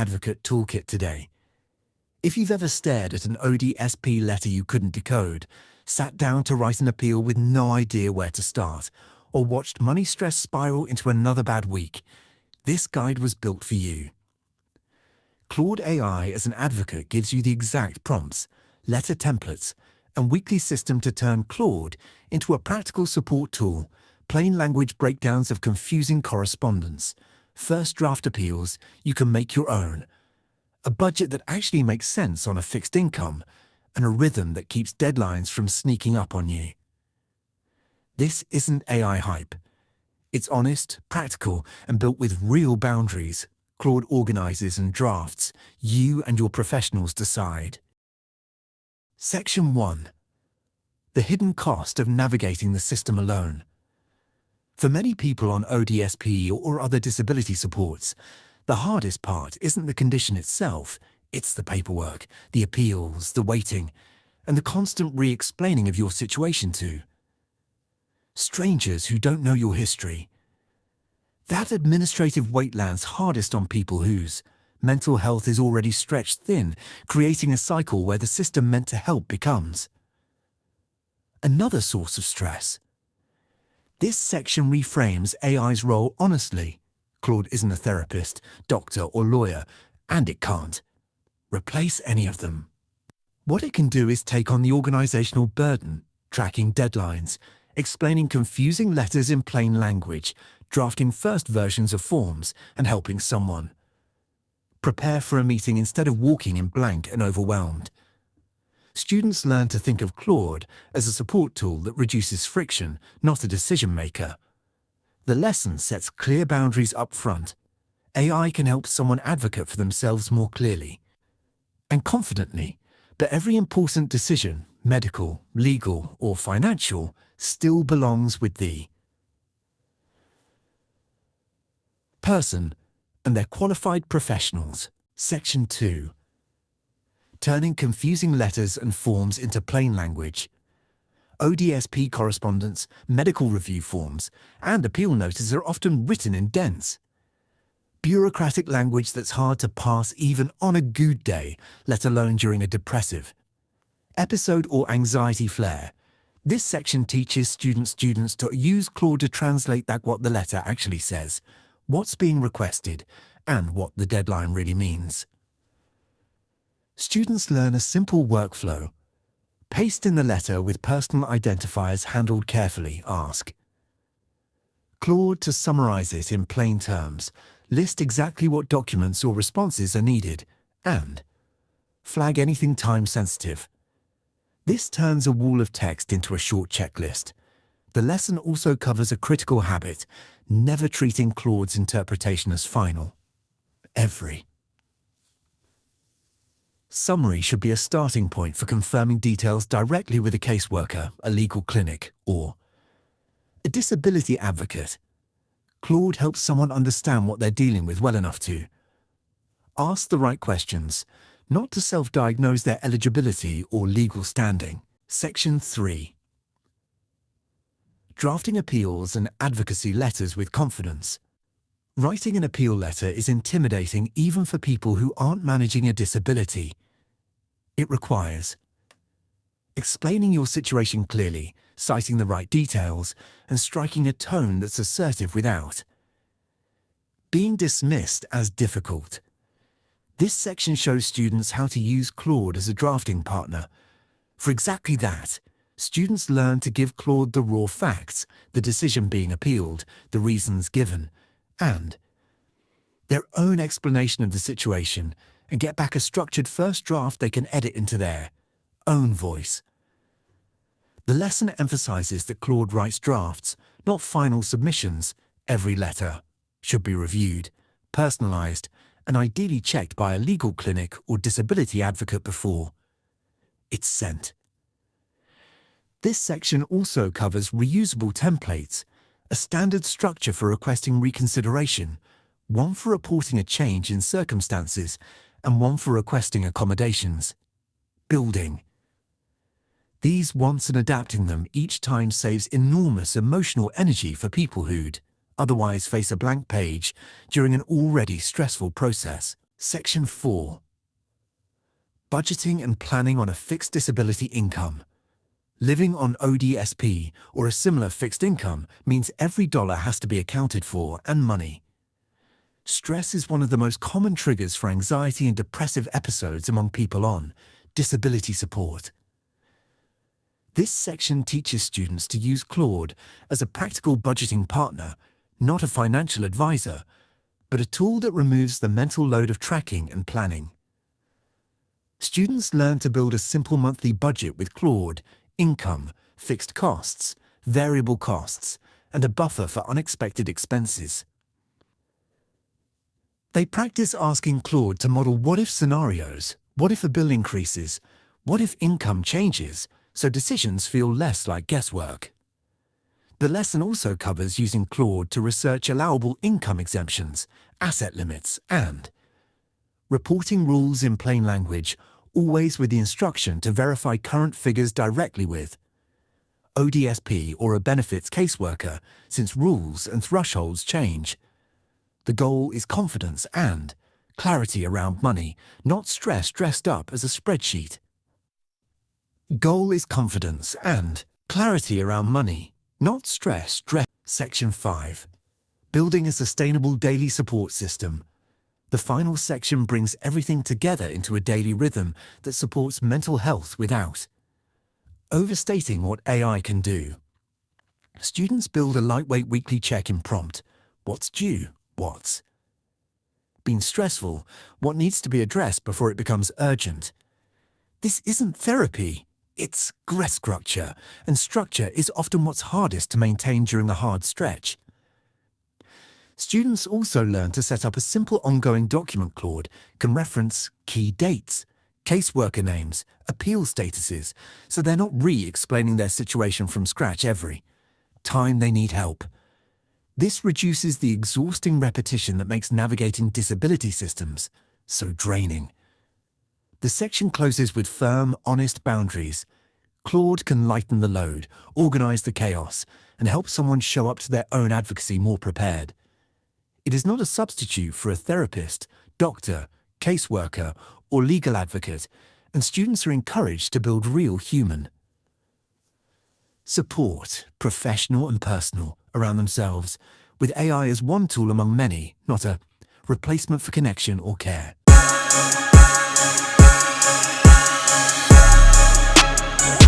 Advocate Toolkit today. If you've ever stared at an ODSP letter you couldn't decode, sat down to write an appeal with no idea where to start, or watched money stress spiral into another bad week, this guide was built for you. Claude AI as an advocate gives you the exact prompts, letter templates, and weekly system to turn Claude into a practical support tool, plain language breakdowns of confusing correspondence, first draft appeals you can make your own, a budget that actually makes sense on a fixed income, and a rhythm that keeps deadlines from sneaking up on you. This isn't AI hype. It's honest, practical, and built with real boundaries. Claude organizes and drafts. You and your professionals decide. Section 1. The hidden cost of navigating the system alone. For many people on ODSP or other disability supports, the hardest part isn't the condition itself, it's the paperwork, the appeals, the waiting, and the constant re-explaining of your situation to strangers who don't know your history. That administrative weight lands hardest on people whose mental health is already stretched thin, creating a cycle where the system meant to help becomes another source of stress. This section reframes AI's role honestly. Claude isn't a therapist, doctor, or lawyer, and it can't replace any of them. What it can do is take on the organizational burden, tracking deadlines, explaining confusing letters in plain language, drafting first versions of forms, and helping someone prepare for a meeting instead of walking in blank and overwhelmed. Students learn to think of Claude as a support tool that reduces friction, not a decision maker. The lesson sets clear boundaries up front. AI can help someone advocate for themselves more clearly and confidently, but every important decision, medical, legal, or financial, still belongs with the person and their qualified professionals. Section 2. Turning confusing letters and forms into plain language. ODSP correspondence, medical review forms, and appeal notices are often written in dense, bureaucratic language that's hard to parse even on a good day, let alone during a depressive episode or anxiety flare. This section teaches students to use Claude to translate what the letter actually says, what's being requested, and what the deadline really means. Students learn a simple workflow. Paste in the letter with personal identifiers handled carefully. Ask Claude to summarize it in plain terms, list exactly what documents or responses are needed, and flag anything time-sensitive. This turns a wall of text into a short checklist. The lesson also covers a critical habit, never treating Claude's interpretation as final. Every summary should be a starting point for confirming details directly with a caseworker, a legal clinic, or a disability advocate. Claude helps someone understand what they're dealing with well enough to ask the right questions, not to self-diagnose their eligibility or legal standing. Section 3. Drafting appeals and advocacy letters with confidence. Writing an appeal letter is intimidating even for people who aren't managing a disability. It requires explaining your situation clearly, citing the right details, and striking a tone that's assertive without being dismissed as difficult. This section shows students how to use Claude as a drafting partner. For exactly that, students learn to give Claude the raw facts, the decision being appealed, the reasons given, and their own explanation of the situation, and get back a structured first draft they can edit into their own voice. The lesson emphasizes that Claude writes drafts, not final submissions. Every letter should be reviewed, personalized, and ideally checked by a legal clinic or disability advocate before it's sent. This section also covers reusable templates, a standard structure for requesting reconsideration, one for reporting a change in circumstances, and one for requesting accommodations. Building these once and adapting them each time saves enormous emotional energy for people who'd otherwise face a blank page during an already stressful process. Section 4. Budgeting and planning on a fixed disability income. Living on ODSP or a similar fixed income means every dollar has to be accounted for and money. Stress is one of the most common triggers for anxiety and depressive episodes among people on disability support. This section teaches students to use Claude as a practical budgeting partner, not a financial advisor, but a tool that removes the mental load of tracking and planning. Students learn to build a simple monthly budget with Claude, income, fixed costs, variable costs, and a buffer for unexpected expenses. They practice asking Claude to model what-if scenarios, what if a bill increases, what if income changes, so decisions feel less like guesswork. The lesson also covers using Claude to research allowable income exemptions, asset limits, and reporting rules in plain language, always with the instruction to verify current figures directly with ODSP or a benefits caseworker, since rules and thresholds change. The goal is confidence and clarity around money, not stress dressed up as a spreadsheet. Goal is confidence and clarity around money, not stress dressed. Section 5. Building a sustainable daily support system. The final section brings everything together into a daily rhythm that supports mental health without overstating what AI can do. Students build a lightweight weekly check-in prompt. What's due? What's been stressful? What needs to be addressed before it becomes urgent? This isn't therapy. It's structure, and structure is often what's hardest to maintain during a hard stretch. Students also learn to set up a simple ongoing document. Claude can reference key dates, caseworker names, appeal statuses, so they're not re-explaining their situation from scratch every time they need help. This reduces the exhausting repetition that makes navigating disability systems so draining. The section closes with firm, honest boundaries. Claude can lighten the load, organize the chaos, and help someone show up to their own advocacy more prepared. It is not a substitute for a therapist, doctor, caseworker, or legal advocate, and students are encouraged to build real human support, professional and personal, around themselves, with AI as one tool among many, not a replacement for connection or care.